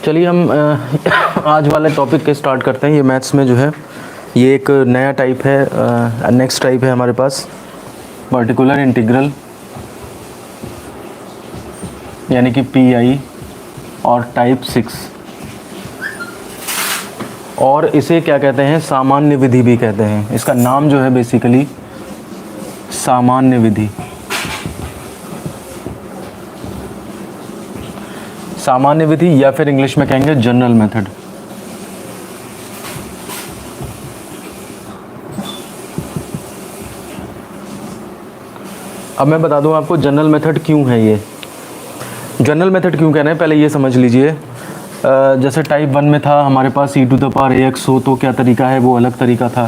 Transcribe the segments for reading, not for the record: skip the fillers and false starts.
चलिए हम आज वाले टॉपिक के स्टार्ट करते हैं। ये मैथ्स में जो है ये एक नया टाइप है, नेक्स्ट टाइप है हमारे पास पर्टिकुलर इंटीग्रल यानी कि पीआई और टाइप 6, और इसे क्या कहते हैं, सामान्य विधि भी कहते हैं। इसका नाम जो है बेसिकली सामान्य विधि। सामान्य विधि या फिर इंग्लिश में कहेंगे जनरल मेथड। अब मैं बता दूं आपको जनरल मेथड क्यों है। ये जनरल मेथड क्यों कह रहे हैं, पहले ये समझ लीजिए। जैसे टाइप 1 में था हमारे पास e⁴ हो तो क्या तरीका है, वो अलग तरीका था।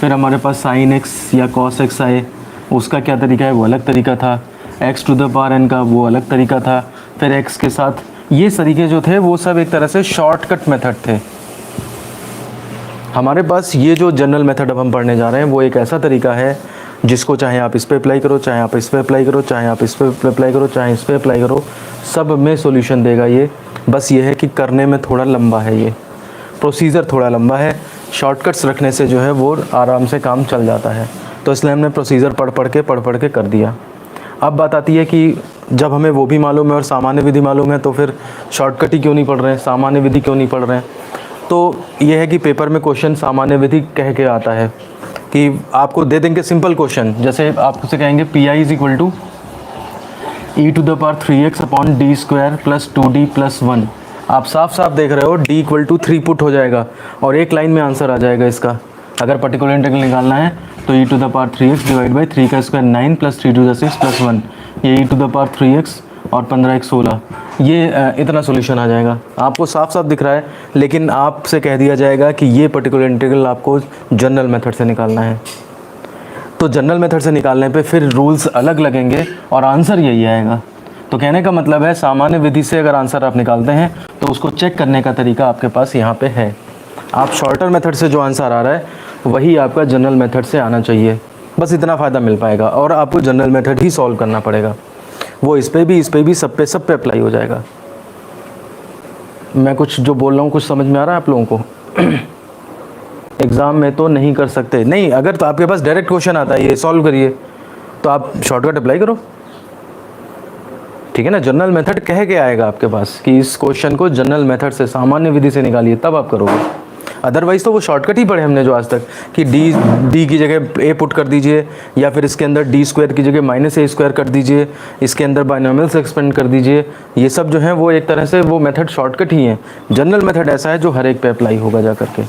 फिर हमारे पास sin x या cos x आए, उसका क्या तरीका है, वो अलग तरीका था। x⁴n का वो अलग तरीका था। फिर x के साथ ये तरीके जो थे वो सब एक तरह से शॉर्टकट मेथड थे। हमारे पास ये जो जनरल मेथड अब हम पढ़ने जा रहे हैं वो एक ऐसा तरीका है जिसको चाहे आप इस पे अप्लाई करो, चाहे आप इस पे अप्लाई करो, चाहे आप इस पे अप्लाई करो, चाहे इस पे अप्लाई करो, सब में सॉल्यूशन देगा ये। बस ये है कि करने में थोड़ा लंबा है, ये प्रोसीजर थोड़ा लंबा है। शॉर्टकट्स रखने से जो है वो आराम से काम चल जाता है। तो इसलिए हमने प्रोसीजर पढ़ पढ़ के कर दिया। अब बात आती है कि जब हमें वो भी मालूम है और सामान्य विधि मालूम है तो फिर शॉर्टकट ही क्यों नहीं पढ़ रहे हैं, सामान्य विधि क्यों नहीं पढ़ रहे हैं। तो ये है कि पेपर में क्वेश्चन सामान्य विधि कह के आता है कि आपको दे देंगे सिंपल क्वेश्चन। जैसे आपसे कहेंगे P I is equal to e⁴ upon D square plus 2d plus 1। आप साफ साफ देख रहे हो d इक्वल टू 3 पुट हो जाएगा और एक लाइन में आंसर आ जाएगा इसका। अगर पर्टिकुलर इंटीग्रल निकालना है तो e⁴x डिवाइड बाई 3 का square 9 plus 3 to the 6 plus 1, ये e⁴x और 15x 16, ये इतना सॉल्यूशन आ जाएगा। आपको साफ साफ दिख रहा है, लेकिन आपसे कह दिया जाएगा कि ये पर्टिकुलर इंटीग्रल आपको जनरल मेथड से निकालना है। तो जनरल मेथड से निकालने पे फिर रूल्स अलग लगेंगे और आंसर यही आएगा। तो कहने का मतलब है सामान्य विधि से अगर आंसर आप निकालते हैं तो उसको चेक करने का तरीका आपके पास यहाँ पे है। आप शॉर्टर मेथड से जो आंसर आ रहा है वही आपका जनरल मेथड से आना चाहिए, बस इतना फ़ायदा मिल पाएगा। और आपको जनरल मेथड ही सॉल्व करना पड़ेगा, वो इस पे भी सब पे अप्लाई हो जाएगा। मैं कुछ जो बोल रहा हूँ कुछ समझ में आ रहा है आप लोगों को? एग्ज़ाम में तो नहीं कर सकते, नहीं, अगर तो आपके पास डायरेक्ट क्वेश्चन आता है ये सॉल्व करिए तो आप शॉर्टकट अप्लाई करो, ठीक है ना। जनरल मेथड कह के आएगा आपके पास कि इस क्वेश्चन को जनरल मेथड से, सामान्य विधि से निकालिए, तब आप करोगे। अदरवाइज़ तो वो शॉर्टकट ही पढ़े हमने जो आज तक कि डी की जगह ए पुट कर दीजिए, या फिर इसके अंदर डी स्क्वायर की जगह -a² कर दीजिए, इसके अंदर बाइनोमियल्स एक्सपेंड कर दीजिए। ये सब जो है वो एक तरह से वो मेथड शॉर्टकट ही है। जनरल मेथड ऐसा है जो हर एक पे अप्लाई होगा जा करके।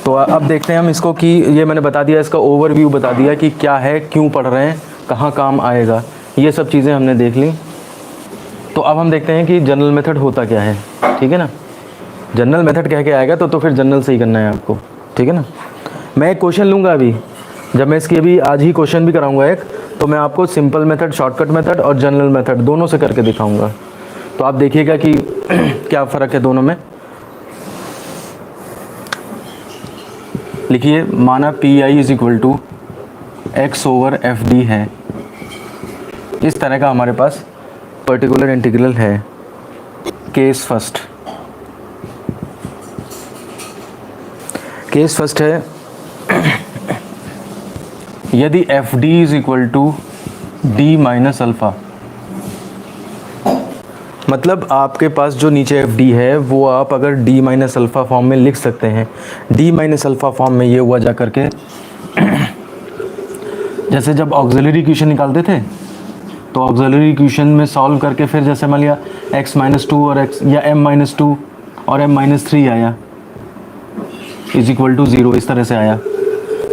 तो अब देखते हैं हम इसको कि ये मैंने बता दिया, इसका ओवरव्यू बता दिया कि क्या है, क्यों पढ़ रहे हैं, कहाँ काम आएगा, ये सब चीज़ें हमने देख ली। तो अब हम देखते हैं कि जनरल मेथड होता क्या है, ठीक है ना। जनरल मेथड कह के आएगा तो फिर जनरल से ही करना है आपको, ठीक है ना। मैं एक क्वेश्चन लूँगा अभी, जब मैं इसकी अभी आज ही क्वेश्चन भी कराऊँगा एक, तो मैं आपको सिंपल मेथड, शॉर्टकट मेथड और जनरल मेथड दोनों से करके दिखाऊँगा। तो आप देखिएगा कि क्या फ़र्क है दोनों में। लिखिए, माना P I is equal to x/fd है। इस तरह का हमारे पास पर्टिकुलर इंटीग्रल है। केस फर्स्ट है, यदि fd is equal to d minus alpha, मतलब आपके पास जो नीचे fd है वो आप अगर d माइनस अल्फ़ा फॉर्म में लिख सकते हैं। d माइनस अल्फ़ा फॉर्म में ये हुआ जा करके जैसे जब ऑक्सिलरी इक्वेशन निकालते थे तो ऑक्सिलरी इक्वेशन में सॉल्व करके फिर जैसे मान लिया x-2 और x या m-2 और m-3 आया इज इक्वल टू 0, इस तरह से आया।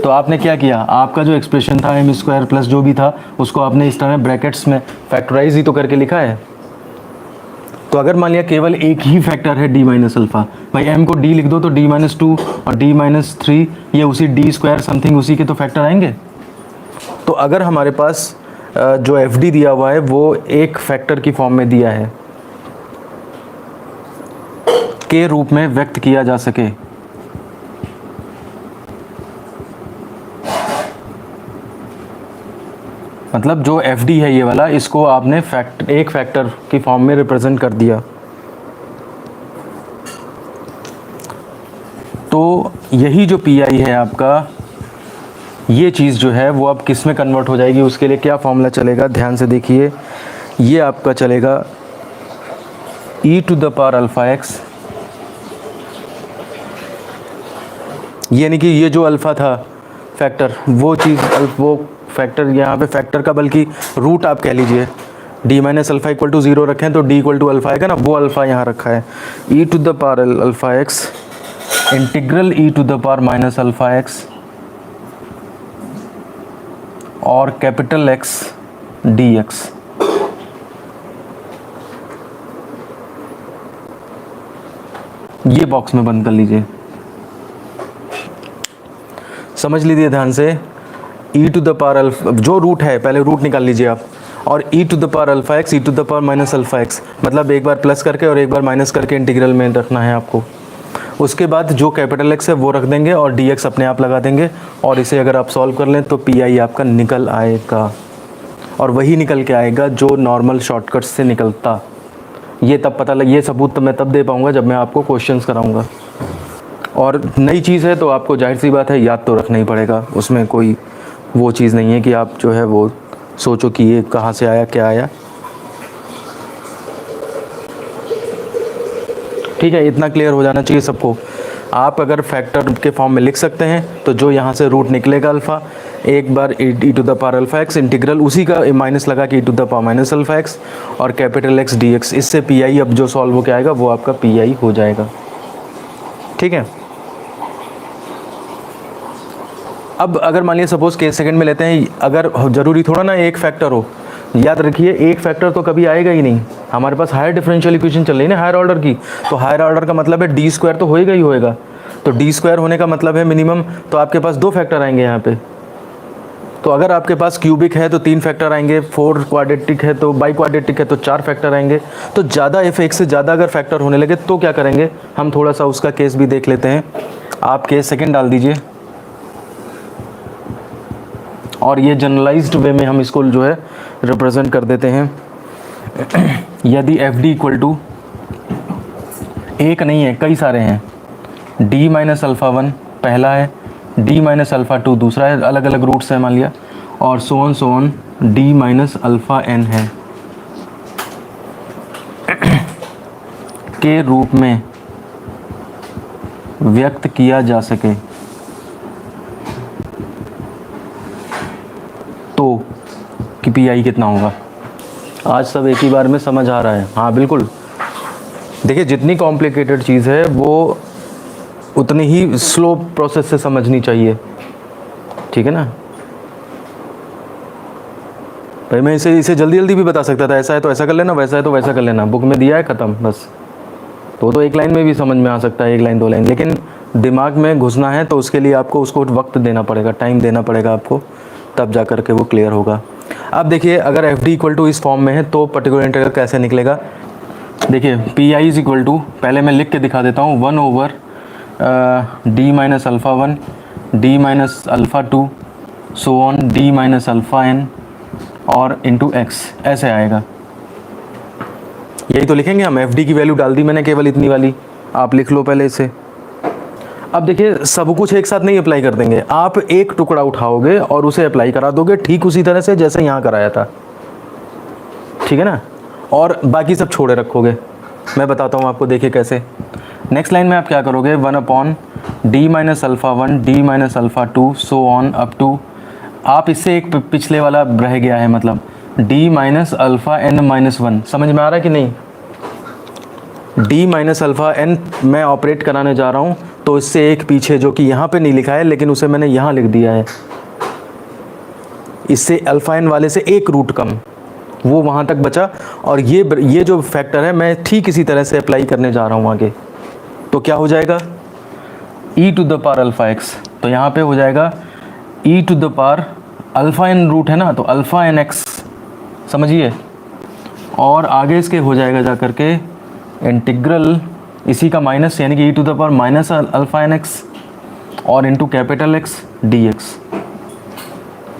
तो आपने क्या किया, आपका जो एक्सप्रेशन था m² प्लस जो भी था उसको आपने इस तरह ब्रैकेट्स में फैक्टराइज ही तो करके लिखा है। तो अगर मान लिया केवल एक ही फैक्टर है d माइनस अल्फ़ा, भाई m को d लिख दो तो d-2 और d-3 ये उसी d² समथिंग उसी के तो फैक्टर आएंगे। तो अगर हमारे पास जो fd दिया हुआ है वो एक फैक्टर की फॉर्म में दिया है, के रूप में व्यक्त किया जा सके, मतलब जो एफ डी है ये वाला, इसको आपने एक फैक्टर की फॉर्म में रिप्रेजेंट कर दिया। तो यही जो पी आई है आपका, ये चीज़ जो है वो अब किस में कन्वर्ट हो जाएगी, उसके लिए क्या फॉर्मूला चलेगा, ध्यान से देखिए। ये आपका चलेगा e to the power alpha x, यानी कि ये जो अल्फ़ा था फैक्टर, वो चीज़ वो फैक्टर यहाँ पे फैक्टर का बल्कि रूट आप कह लीजिए, d minus alpha equal to 0 रखें तो d इक्वल टू अल्फ़ा आएगा ना, वो अल्फ़ा यहाँ रखा है। e to the power alpha x integral e to the power minus alpha x और कैपिटल X dx। ये बॉक्स में बंद कर लीजिए, समझ लीजिए ध्यान से। e to the power alpha, जो रूट है पहले रूट निकाल लीजिए आप, और e to the power alpha x, e to the power minus alpha x, मतलब एक बार प्लस करके और एक बार माइनस करके इंटीग्रल में रखना है आपको। उसके बाद जो कैपिटल X है वो रख देंगे और dx अपने आप लगा देंगे, और इसे अगर आप सॉल्व कर लें तो पी आई आपका निकल आएगा, और वही निकल के आएगा जो नॉर्मल शॉर्टकट से निकलता। ये तब पता लग, ये सबूत तो मैं तब दे पाऊँगा जब मैं आपको क्वेश्चंस कराऊँगा। और नई चीज़ है तो आपको जाहिर सी बात है याद तो रखना ही पड़ेगा, उसमें कोई वो चीज़ नहीं है कि आप जो है वो सोचो कि ये कहाँ से आया क्या आया। ठीक है, इतना क्लियर हो जाना चाहिए सबको। आप अगर फैक्टर के फॉर्म में लिख सकते हैं तो जो यहाँ से रूट निकलेगा अल्फ़ा, एक बार e to the power alpha x integral उसी का माइनस लगा कि e to the power minus alpha x और कैपिटल X dx, इससे पी आई अब जो सॉल्व होकर आएगा वो आपका पी आई हो जाएगा। ठीक है, अब अगर मान लिया सपोज़ केस सेकंड में लेते हैं, अगर ज़रूरी थोड़ा ना एक फैक्टर हो, याद रखिए एक फैक्टर तो कभी आएगा ही नहीं। हमारे पास हायर डिफरेंशियल इक्वेशन चल रही है ना हायर ऑर्डर की, तो हायर ऑर्डर का मतलब है डी स्क्वायर तो होएगा ही होएगा। तो डी स्क्वायर होने का मतलब है मिनिमम, तो आपके पास 2 फैक्टर आएंगे यहाँ पे। तो अगर आपके पास क्यूबिक है तो 3 फैक्टर आएंगे, 4 क्वाड्रेटिक है तो बाई क्वाड्रेटिक है तो 4 फैक्टर आएंगे। तो ज़्यादा एक से ज़्यादा अगर फैक्टर होने लगे तो क्या करेंगे, हम थोड़ा सा उसका केस भी देख लेते हैं। आप केस सेकेंड डाल दीजिए, और ये जनरलाइज्ड वे में हम इसको जो है रिप्रेजेंट कर देते हैं। यदि एफ डी इक्वल टू, एक नहीं है कई सारे हैं, d माइनस अल्फ़ा 1 पहला है, d माइनस अल्फ़ा 2 दूसरा है, अलग अलग रूट्स हैं मान लिया, और so on d minus alpha n है के रूप में व्यक्त किया जा सके, तो कि पी आई कितना होगा। आज सब एक ही बार में समझ आ रहा है। हाँ बिल्कुल, देखिए जितनी कॉम्प्लिकेटेड चीज़ है वो उतनी ही स्लो प्रोसेस से समझनी चाहिए, ठीक है ना भाई। मैं इसे जल्दी जल्दी भी बता सकता था, ऐसा है तो ऐसा कर लेना, वैसा है तो वैसा कर लेना, बुक में दिया है ख़त्म बस। तो एक लाइन में भी समझ में आ सकता है, 1 लाइन 2 लाइन, लेकिन दिमाग में घुसना है तो उसके लिए आपको उसको वक्त देना पड़ेगा, टाइम देना पड़ेगा आपको, तब जा कर के वो क्लियर होगा। अब देखिए अगर एफ डी इक्वल टू इस फॉर्म में है तो पर्टिकुलर इंटीग्रल कैसे निकलेगा। देखिए P I is equal to, पहले मैं लिख के दिखा देता हूँ, 1 over D minus alpha 1 D minus alpha 2 so on D minus alpha n और इंटू एक्स, ऐसे आएगा। यही तो लिखेंगे हम, एफ डी की वैल्यू डाल दी मैंने केवल इतनी वाली, आप लिख लो पहले इसे। अब देखिए सब कुछ एक साथ नहीं अप्लाई कर देंगे, आप एक टुकड़ा उठाओगे और उसे अप्लाई करा दोगे ठीक उसी तरह से जैसे यहाँ कराया था, ठीक है ना, और बाकी सब छोड़े रखोगे। मैं बताता हूँ आपको, देखिए कैसे। नेक्स्ट लाइन में आप क्या करोगे, 1 upon D minus alpha 1 D minus alpha 2 so on up to, आप इससे एक पिछले वाला रह गया है, मतलब D minus alpha n minus 1, समझ में आ रहा है कि नहीं। डी माइनस अल्फ़ा n मैं ऑपरेट कराने जा रहा हूँ, तो इससे एक पीछे जो कि यहाँ पे नहीं लिखा है लेकिन उसे मैंने यहाँ लिख दिया है, इससे अल्फ़ा n वाले से एक रूट कम, वो वहाँ तक बचा। और ये जो फैक्टर है मैं ठीक इसी तरह से अप्लाई करने जा रहा हूँ आगे, तो क्या हो जाएगा, e to the power alpha x, तो यहाँ पे हो जाएगा e to the power alpha n root है ना, तो अल्फ़ा n x, समझिए। और आगे इसके हो जाएगा जा करके इंटीग्रल इसी का माइनस, यानी कि e to the power minus alpha n x और इंटू कैपिटल X dx।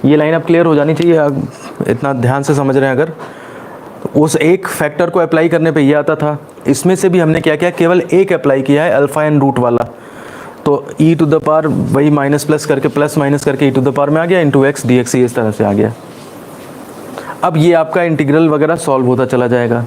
ये लाइन अब क्लियर हो जानी चाहिए, अब इतना ध्यान से समझ रहे हैं अगर। उस एक फैक्टर को अप्लाई करने पे ये आता था, इसमें से भी हमने क्या किया, केवल एक अप्लाई किया है अल्फ़ा एन रूट वाला, तो ई टू द पावर वही माइनस प्लस करके प्लस माइनस करके ई टू द पावर में आ गया, इंटू एक्स डी एक्स इस तरह से आ गया। अब ये आपका इंटीग्रल वगैरह सॉल्व होता चला जाएगा।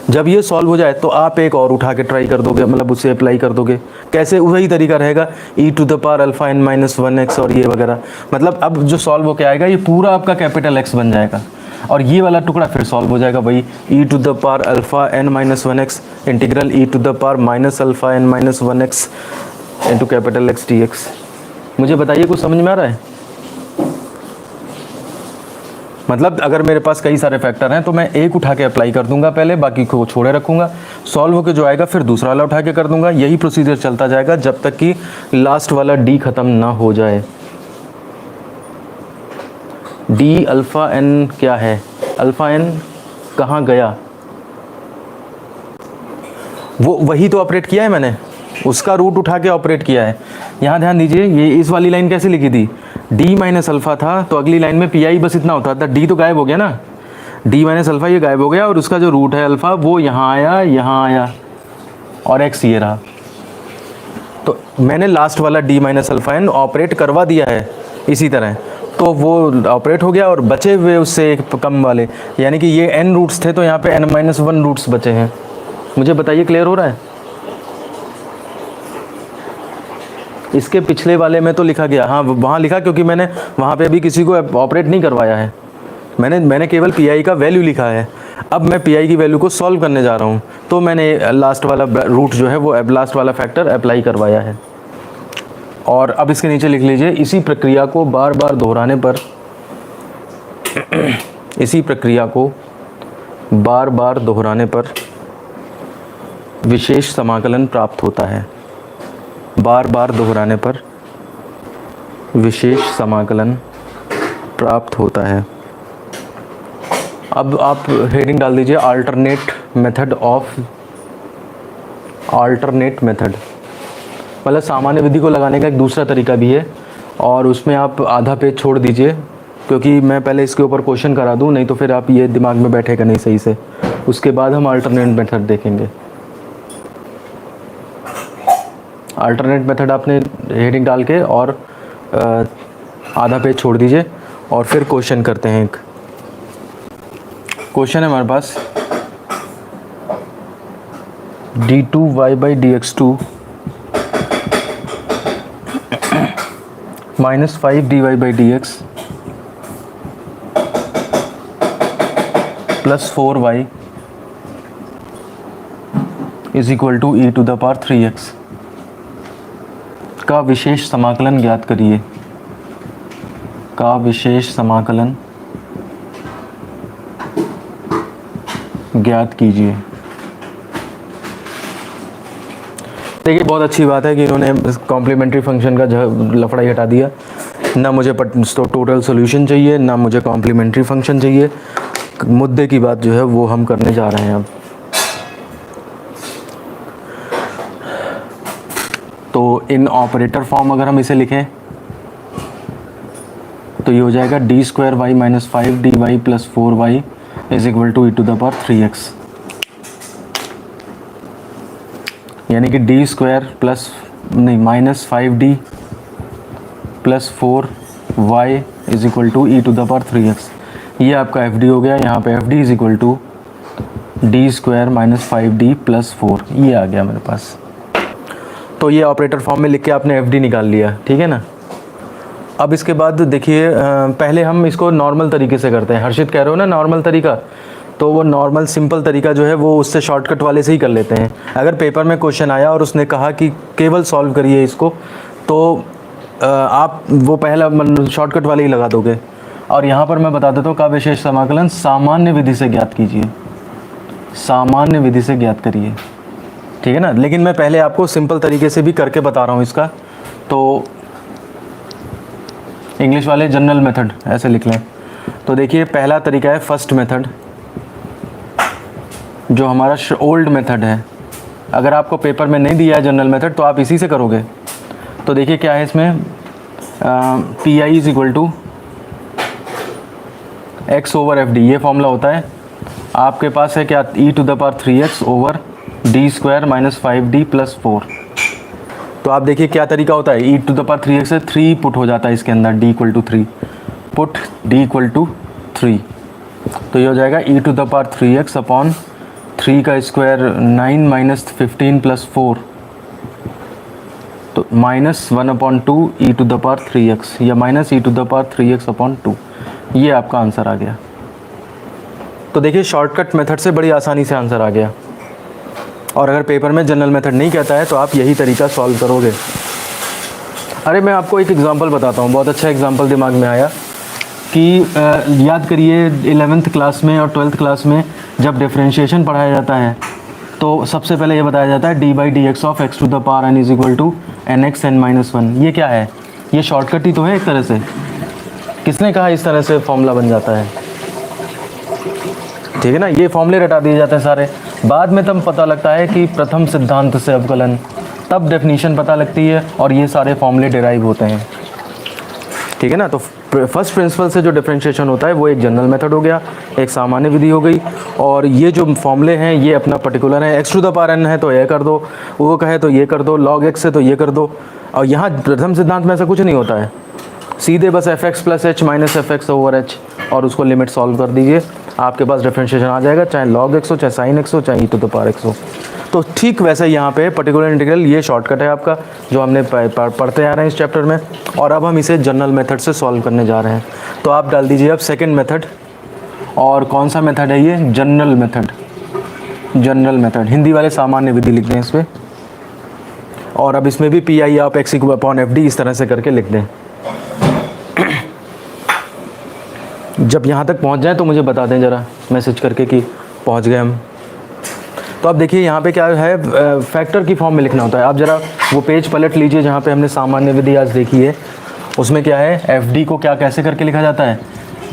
जब ये सॉल्व हो जाए तो आप एक और उठा के ट्राई कर दोगे, मतलब उससे अप्लाई कर दोगे। कैसे? वही तरीका रहेगा, e to the power alpha n minus 1x और ये वगैरह। मतलब अब जो सॉल्व होके आएगा ये पूरा आपका कैपिटल एक्स बन जाएगा, और ये वाला टुकड़ा फिर सॉल्व हो जाएगा वही e to the power alpha n minus 1x integral e to the power minus alpha n minus 1x into capital x d x. मुझे बताइए कुछ समझ में आ रहा है? मतलब अगर मेरे पास कई सारे फैक्टर हैं तो मैं एक उठा के अप्लाई कर दूंगा पहले, बाकी को छोड़े रखूंगा, सॉल्व होकर जो आएगा फिर दूसरा वाला उठा के कर दूंगा। यही प्रोसीजर चलता जाएगा जब तक कि लास्ट वाला डी ख़त्म ना हो जाए। डी अल्फ़ा एन क्या है? अल्फ़ा एन कहाँ गया? वो वही तो ऑपरेट किया है मैंने, उसका रूट उठा के ऑपरेट किया है। यहाँ ध्यान दीजिए, ये इस वाली लाइन कैसे लिखी थी? डी माइनस अल्फ़ा था तो अगली लाइन में पी आई बस इतना होता था, डी तो गायब हो गया ना, डी माइनस अल्फ़ा ये गायब हो गया, और उसका जो रूट है अल्फ़ा वो यहाँ आया और एक्स ये रहा। तो मैंने लास्ट वाला D minus alpha N operate करवा दिया है इसी तरह, तो वो ऑपरेट हो गया और बचे हुए उससे एक कम वाले, यानी कि ये n रूट्स थे तो यहाँ पे n माइनस 1 रूट्स बचे हैं। मुझे बताइए क्लियर हो रहा है? इसके पिछले वाले में तो लिखा गया, हाँ वहाँ लिखा, क्योंकि मैंने वहाँ पे अभी किसी को ऑपरेट नहीं करवाया है, मैंने केवल पी आई का वैल्यू लिखा है। अब मैं पी आई की वैल्यू को सॉल्व करने जा रहा हूँ, तो मैंने लास्ट वाला रूट जो है वो लास्ट वाला फैक्टर अप्लाई करवाया है। और अब इसके नीचे लिख लीजिए, इसी प्रक्रिया को बार बार दोहराने पर इसी प्रक्रिया को बार बार दोहराने पर विशेष समाकलन प्राप्त होता है। बार बार दोहराने पर विशेष समाकलन प्राप्त होता है। अब आप हेडिंग डाल दीजिए, alternate method of alternate method, मतलब सामान्य विधि को लगाने का एक दूसरा तरीका भी है, और उसमें आप आधा पेज छोड़ दीजिए, क्योंकि मैं पहले इसके ऊपर क्वेश्चन करा दूं, नहीं तो फिर आप ये दिमाग में बैठेगा नहीं सही से। उसके बाद हम अल्टरनेट मेथड देखेंगे। अल्टरनेट मेथड आपने हेडिंग डाल के और आधा पेज छोड़ दीजिए, और फिर क्वेश्चन करते हैं। एक क्वेश्चन है हमारे पास, d2y/dx2 minus 5dy/dx plus 4y is equal to E to the power 3x का विशेष समाकलन ज्ञात करिए। का विशेष समाकलन ज्ञात कीजिए। देखिए बहुत अच्छी बात है कि इन्होंने कॉम्प्लीमेंट्री फंक्शन का लफड़ाई हटा दिया। ना मुझे टोटल सॉल्यूशन चाहिए, ना मुझे कॉम्प्लीमेंट्री फंक्शन चाहिए। मुद्दे की बात जो है वो हम करने जा रहे हैं अब। तो इन ऑपरेटर फॉर्म अगर हम इसे लिखें तो ये हो जाएगा d² y minus 5dy plus 4y is equal to E to the power 3x, यानी कि d² प्लस नहीं minus 5d plus 4y is equal to E to the power 3x। ये आपका fd हो गया। यहाँ पे fd is equal to d² minus 5d plus 4, ये आ गया मेरे पास। तो ये ऑपरेटर फॉर्म में लिख के आपने fd निकाल लिया, ठीक है ना। अब इसके बाद देखिए, पहले हम इसको नॉर्मल तरीके से करते हैं। हर्षित कह रहे हो ना नॉर्मल तरीका, तो वो नॉर्मल सिंपल तरीका जो है वो उससे शॉर्टकट वाले से ही कर लेते हैं। अगर पेपर में क्वेश्चन आया और उसने कहा कि केवल सॉल्व करिए इसको, तो आप वो पहला शॉर्टकट वाले ही लगा दोगे। और यहाँ पर मैं बता देता हूँ, का विशेष समाकलन सामान्य विधि से ज्ञात कीजिए, सामान्य विधि से ज्ञात करिए, ठीक है ना। लेकिन मैं पहले आपको सिंपल तरीके से भी करके बता रहा हूँ इसका। तो इंग्लिश वाले जनरल मेथड ऐसे लिख लें। तो देखिए पहला तरीका है फर्स्ट मेथड, जो हमारा ओल्ड मेथड है। अगर आपको पेपर में नहीं दिया है जनरल मेथड तो आप इसी से करोगे। तो देखिए क्या है इसमें, P I is equal to x over F D, ये फॉर्मूला होता है आपके पास है क्या, e to the power 3x over D square minus 5d plus 4। तो आप देखिए क्या तरीका होता है, e to the power 3x से 3 पुट हो जाता है इसके अंदर, d equal to 3, put d equal to 3, तो ये हो जाएगा e to the power 3x upon 3 का स्क्वायर 9 माइनस 15 प्लस 4, तो minus 1/2 e to the power 3x या minus e to the power 3x upon 2, ये आपका आंसर आ गया। तो देखिए शॉर्टकट मेथड से बड़ी आसानी से आंसर आ गया। और अगर पेपर में जनरल मेथड नहीं कहता है तो आप यही तरीका सॉल्व करोगे। अरे मैं आपको एक एग्जांपल बताता हूँ, बहुत अच्छा एग्जांपल दिमाग में आया कि याद करिए 11th क्लास में और 12th क्लास में जब डिफरेंशिएशन पढ़ाया जाता है तो सबसे पहले ये बताया जाता है D by D X of X to the power N is equal to N X N minus 1। ये क्या है, ये शॉर्टकट ही तो है एक तरह से। किसने कहा इस तरह से फॉर्मूला बन जाता है, ठीक है ना, ये फॉर्मूले रटा दिए जाते हैं सारे। बाद में तब पता लगता है कि प्रथम सिद्धांत से अवकलन, तब डेफिनीशन पता लगती है और ये सारे फॉर्मूले डिराइव होते हैं, ठीक है ना। तो फर्स्ट प्रिंसिपल से जो डिफरेंशिएशन होता है वो एक जनरल मेथड हो गया, एक सामान्य विधि हो गई। और ये जो फॉर्मूले हैं ये अपना पर्टिकुलर है, X to the power N है तो ये कर दो, वो कहे तो ये कर दो, लॉग एक्स है तो ये कर दो। और यहाँ प्रथम सिद्धांत में ऐसा कुछ नहीं होता है, सीधे बस F x plus H minus F x over H और उसको लिमिट सॉल्व कर दीजिए, आपके पास डिफरेंशिएशन आ जाएगा, चाहे लॉग एक्स हो, चाहे साइन एक्स हो, चाहे ई टू द पावर एक्स हो। तो ठीक वैसे यहाँ पे पर्टिकुलर इंटीग्रल ये शॉर्टकट है आपका जो हमने पढ़ते आ रहे हैं इस चैप्टर में, और अब हम इसे जनरल मेथड से सॉल्व करने जा रहे हैं। तो आप डाल दीजिए अब सेकंड मेथड, और कौन सा मेथड है ये, general method. General method Hindi वाले सामान्य विधि लिख दें इस पर, और अब इसमें भी पी आई आप एक्स अपॉन एफ डी इस तरह से करके लिख दें। जब यहाँ तक पहुँच जाए तो मुझे बता दें ज़रा मैसेज करके कि पहुँच गए हम। तो अब देखिए यहाँ पे क्या है, फैक्टर की फॉर्म में लिखना होता है। आप ज़रा वो पेज पलट लीजिए जहाँ पे हमने सामान्य विधि आज देखी है, उसमें क्या है, एफ डी को क्या कैसे करके लिखा जाता है,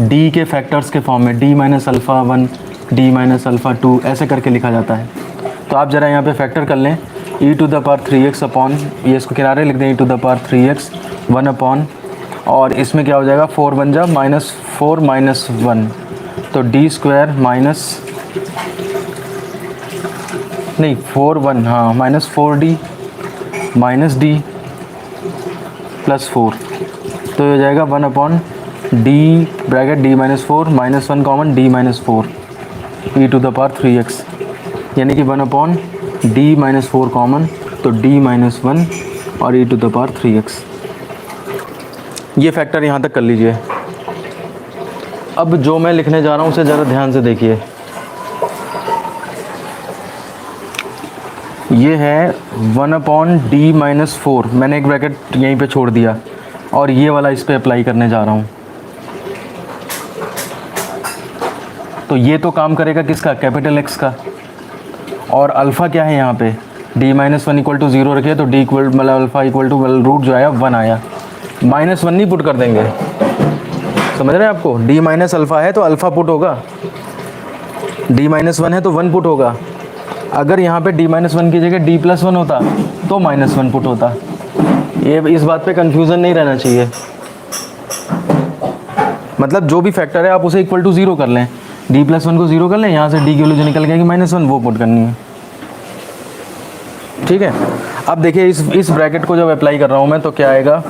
डी के फैक्टर्स के फॉर्म में, D minus alpha 1 D minus alpha 2 ऐसे करके लिखा जाता है। तो आप ज़रा यहाँ पे फैक्टर कर लें, e to the power 3x upon, ये इसको किनारे लिख दें, e to the power 3x 1 upon, और इसमें क्या हो जाएगा 4 बन जा माइनस 4 माइनस 1, तो डी स्क्वायर माइनस नहीं 4 1 हाँ minus 4d minus D plus 4, तो ये हो जाएगा 1 upon D bracket D minus 4 minus 1 common D minus 4 E to the power 3x, यानी कि 1 अपॉन डी माइनस 4 कॉमन, तो डी माइनस 1 और ई टू द पावर 3x। ये फैक्टर यहाँ तक कर लीजिए। अब जो मैं लिखने जा रहा हूँ उसे ज़रा ध्यान से देखिए। ये है 1 अपॉन डी माइनस 4, मैंने एक ब्रैकेट यहीं पे छोड़ दिया और ये वाला इस पे अप्लाई करने जा रहा हूँ। तो ये तो काम करेगा किसका, कैपिटल एक्स का। और अल्फ़ा क्या है यहाँ पे, डी माइनस 1 इक्वल टू 0 रखिए, तो डी इक्वल मतलब अल्फ़ा इक्वल टू रूट जो आया 1 आया, माइनस 1 नहीं पुट कर देंगे, समझ रहे हैं आपको। डी माइनस अल्फ़ा है तो अल्फ़ा पुट होगा, डी माइनस 1 है तो 1 पुट होगा। अगर यहाँ पे डी माइनस 1 की जगह डी प्लस 1 होता तो माइनस 1 पुट होता। ये इस बात पे कंफ्यूजन नहीं रहना चाहिए, मतलब जो भी फैक्टर है आप उसे इक्वल टू 0 कर लें, डी प्लस 1 को 0 कर लें, यहाँ से डी की वैल्यू जो निकल गया कि माइनस 1 वो पुट करनी है, ठीक है। अब देखिए इस ब्रैकेट को जब अप्लाई कर रहा हूँ मैं तो क्या आएगा,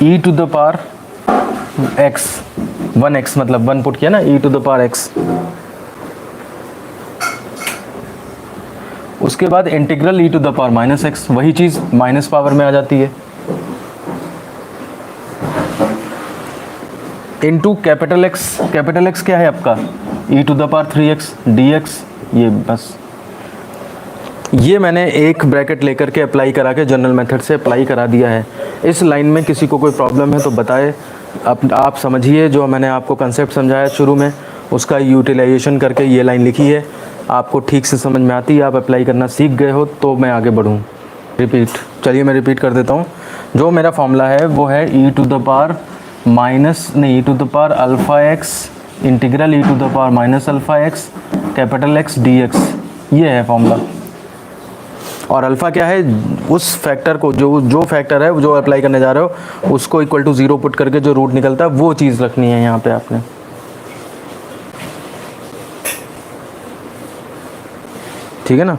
e to the power x 1x मतलब 1 पुट किया ना, e to the power x, उसके बाद integral e to the power minus x, वही चीज़ माइनस पावर में आ जाती है, into capital x. Capital x क्या है आपका, e to the power 3x dx, ये बस ये मैंने एक ब्रैकेट लेकर के अप्लाई करा के जनरल मेथड से अप्लाई करा दिया है। इस लाइन में किसी को कोई प्रॉब्लम है तो बताए, आप समझिए जो मैंने आपको कंसेप्ट समझाया शुरू में उसका यूटिलाइजेशन करके ये लाइन लिखी है, आपको ठीक से समझ में आती है, आप अप्लाई करना सीख गए हो तो मैं आगे बढ़ूँ। रिपीट, चलिए मैं रिपीट कर देता हूँ। जो मेरा फॉर्मूला है वो है e to the power minus नहीं e to the power alpha x integral e to the power minus alpha x capital x d x, ये है फॉर्मूला। और अल्फ़ा क्या है, उस फैक्टर को जो फैक्टर है जो अप्लाई करने जा रहे हो उसको इक्वल टू 0 पुट करके जो रूट निकलता है वो चीज़ रखनी है यहाँ पे आपने। ठीक है ना।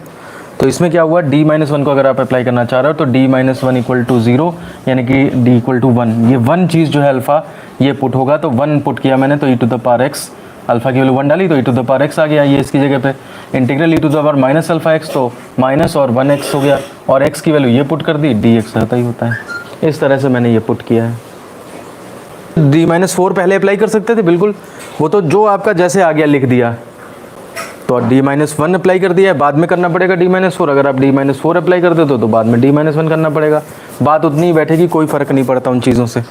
तो इसमें क्या हुआ, d-1 को अगर आप अप्लाई करना चाह रहे हो तो d-1 इक्वल टू 0 यानी कि d इक्वल टू 1, ये 1 चीज़ जो है अल्फ़ा ये पुट होगा, तो 1 पुट किया मैंने तो e to the power x, alpha की वैल्यू 1 डाली तो e to the power x आ गया, ये इसकी जगह पे integral e to the power minus alpha x तो माइनस और 1x हो गया, और x की वैल्यू ये पुट कर दी, dx रहता ही होता है। इस तरह से मैंने ये पुट किया है। d-4 पहले अप्लाई कर सकते थे, बिल्कुल, वो तो जो आपका जैसे आ गया लिख दिया, तो d-1 अप्लाई कर दिया है, बाद में करना पड़ेगा d-4। अगर आप d-4 अप्लाई कर देते तो बाद में d-1 करना पड़ेगा, बात उतनी ही बैठेगी, कोई फ़र्क नहीं पड़ता उन चीज़ों से।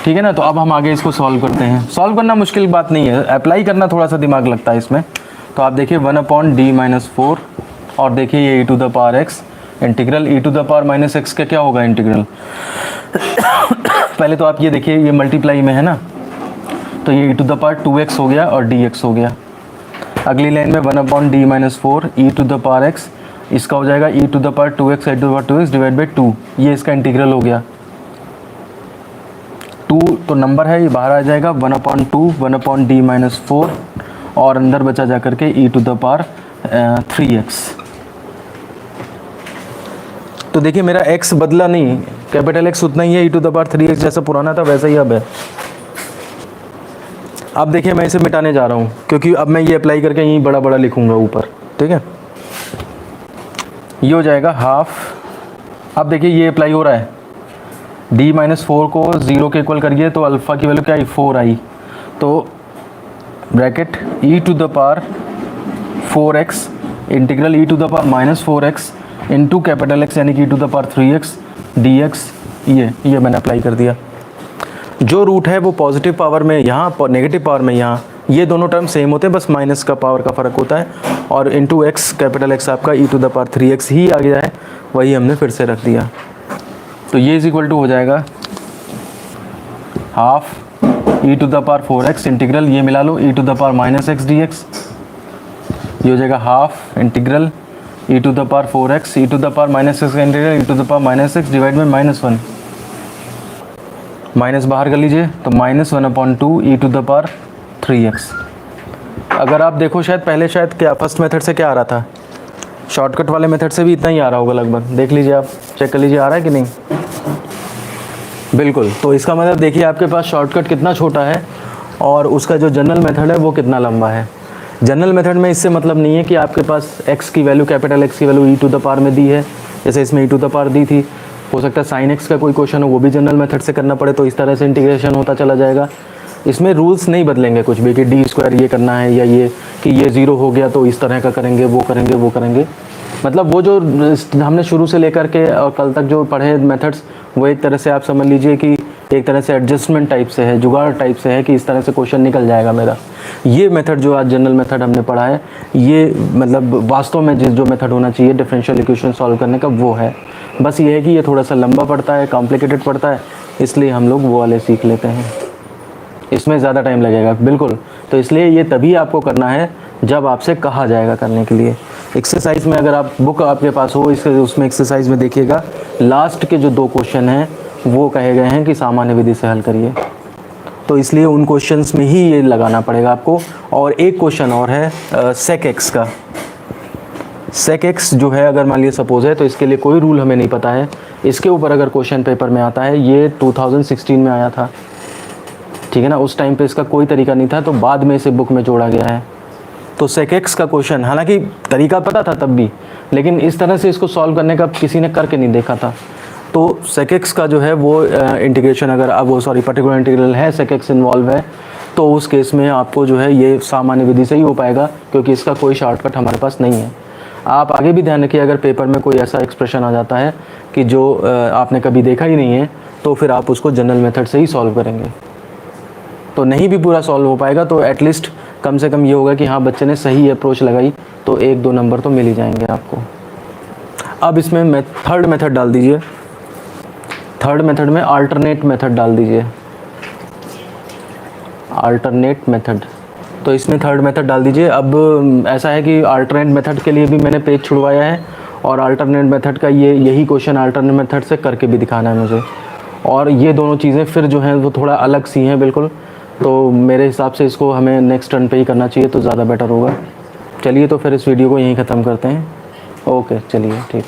ठीक है ना। तो अब हम आगे इसको सॉल्व करते हैं। सॉल्व करना मुश्किल बात नहीं है, अप्लाई करना थोड़ा सा दिमाग लगता है इसमें। तो आप देखिए 1/d-4 और देखिए ये e to the power x, integral e to the power minus x का क्या होगा इंटीग्रल पहले तो आप ये देखिए, ये मल्टीप्लाई में है ना, तो ये e to the power 2x हो गया और dx हो गया। अगली लाइन में 1/d-4 e to the power x, इसका हो जाएगा e to the power 2x e to the power 2x divide by 2, ये इसका इंटीग्रल हो गया। 2 तो नंबर है, ये बाहर आ जाएगा 1/2 1/d-4 और अंदर बचा जा करके e to the power 3x। तो देखिए मेरा x बदला नहीं, कैपिटल X उतना ही है, e to the power 3x जैसा पुराना था वैसा ही अब है। अब देखिए मैं इसे मिटाने जा रहा हूँ क्योंकि अब मैं ये अप्लाई करके यहीं बड़ा बड़ा लिखूँगा ऊपर। ठीक है, ये हो जाएगा हाफ। अब देखिए ये अप्लाई हो रहा है, d-4 को 0 के इक्वल करिए तो अल्फ़ा की वैल्यू क्या आई, 4 आई, तो bracket e to the power 4x integral e to the power minus 4x into capital X यानी कि e to the power 3x dx, ये मैंने अप्लाई कर दिया। जो रूट है वो पॉजिटिव पावर में यहाँ और नेगेटिव पावर में यहाँ, ये दोनों टर्म सेम होते हैं, बस माइनस का पावर का फ़र्क होता है, और इंटू x कैपिटल X आपका e to the power 3x ही आ गया है, वही हमने फिर से रख दिया। तो ये इज इक्वल टू हो जाएगा half e to the power 4x integral, ये मिला लो e to the power minus x dx, ये हो जाएगा half integral e to the power 4x e to the power minus x का integral e to the power minus x divide by -1, minus बाहर कर लीजिए तो -1/2 e to the power 3x। अगर आप देखो शायद पहले शायद क्या फर्स्ट मेथड से क्या आ रहा था, शॉर्टकट वाले मेथड से भी इतना ही आ रहा होगा लगभग, देख लीजिए आप, चेक कर लीजिए आ रहा है कि नहीं। बिल्कुल, तो इसका मतलब देखिए आपके पास शॉर्टकट कितना छोटा है और उसका जो जनरल मेथड है वो कितना लंबा है। जनरल मेथड में इससे मतलब नहीं है कि आपके पास x की वैल्यू कैपिटल X की value e to the power में दी है, जैसे इसमें e टू द पावर दी थी, हो सकता है साइन x का कोई क्वेश्चन हो वो भी जनरल मेथड से करना पड़े, तो इस तरह से इंटीग्रेशन होता चला जाएगा। इसमें रूल्स नहीं बदलेंगे कुछ भी कि d² ये करना है या ये कि ये 0 हो गया तो इस तरह का करेंगे, वो करेंगे। मतलब वो जो हमने शुरू से लेकर के और कल तक जो पढ़े मेथड्स, वो एक तरह से आप समझ लीजिए कि एक तरह से एडजस्टमेंट टाइप से है, जुगाड़ टाइप से है कि इस तरह से क्वेश्चन निकल जाएगा मेरा। ये मेथड जो आज जनरल मेथड हमने पढ़ा है, ये मतलब वास्तव में जो मेथड होना चाहिए डिफरेंशियल इक्वेशन सॉल्व करने का वो है। बस ये है कि ये थोड़ा सा लंबा पड़ता है, कॉम्प्लिकेटेड पड़ता है, इसलिए हम लोग वो वाले सीख लेते हैं, इसमें ज़्यादा टाइम लगेगा। बिल्कुल, तो इसलिए ये तभी आपको करना है जब आपसे कहा जाएगा करने के लिए। एक्सरसाइज में अगर आप बुक आपके पास हो, उसमें एक्सरसाइज में देखिएगा लास्ट के जो 2 क्वेश्चन हैं वो कहे गए हैं कि सामान्य विधि से हल करिए, तो इसलिए उन क्वेश्चंस में ही ये लगाना पड़ेगा आपको। और एक क्वेश्चन और है सेक एक्स का। सेक एक्स जो है अगर मान लीजिए सपोज है, तो इसके लिए कोई रूल हमें नहीं पता है, इसके ऊपर अगर क्वेश्चन पेपर में आता है, ये 2016 में आया था, ठीक है ना, उस टाइम पे इसका कोई तरीका नहीं था, तो बाद में इसे बुक में जोड़ा गया है। तो सेक एक्स का क्वेश्चन, हालांकि तरीका पता था तब भी, लेकिन इस तरह से इसको सॉल्व करने का किसी ने करके नहीं देखा था। तो सेक एक्स का जो है वो इंटीग्रेशन अगर अब वो पर्टिकुलर इंटीग्रल है, सेक एक्स इन्वॉल्व है, तो उस केस में आपको जो है ये सामान्य विधि से ही हो पाएगा, क्योंकि इसका कोई शॉर्टकट हमारे पास नहीं है। आप आगे भी ध्यान रखिए, अगर पेपर में कोई ऐसा एक्सप्रेशन आ जाता है कि जो आपने कभी देखा ही नहीं है, तो फिर आप उसको जनरल मेथड से ही सॉल्व करेंगे। तो नहीं भी पूरा सॉल्व हो पाएगा तो एटलीस्ट कम से कम ये होगा कि हाँ बच्चे ने सही अप्रोच लगाई, तो 1-2 नंबर तो मिल ही जाएंगे आपको। अब इसमें थर्ड मेथड डाल दीजिए, थर्ड मेथड में अल्टरनेट मेथड डाल दीजिए, अल्टरनेट मेथड। तो इसमें थर्ड मेथड डाल दीजिए। अब ऐसा है कि अल्टरनेट मेथड के लिए भी मैंने पेज छुड़वाया है और अल्टरनेट मेथड का यही क्वेश्चन अल्टरनेट मेथड से करके भी दिखाना है मुझे। और ये दोनों चीज़ें फिर जो हैं वो थोड़ा अलग सी हैं बिल्कुल, तो मेरे हिसाब से इसको हमें नेक्स्ट टर्न पे ही करना चाहिए तो ज़्यादा बेटर होगा। चलिए तो फिर इस वीडियो को यहीं ख़त्म करते हैं। ओके चलिए ठीक।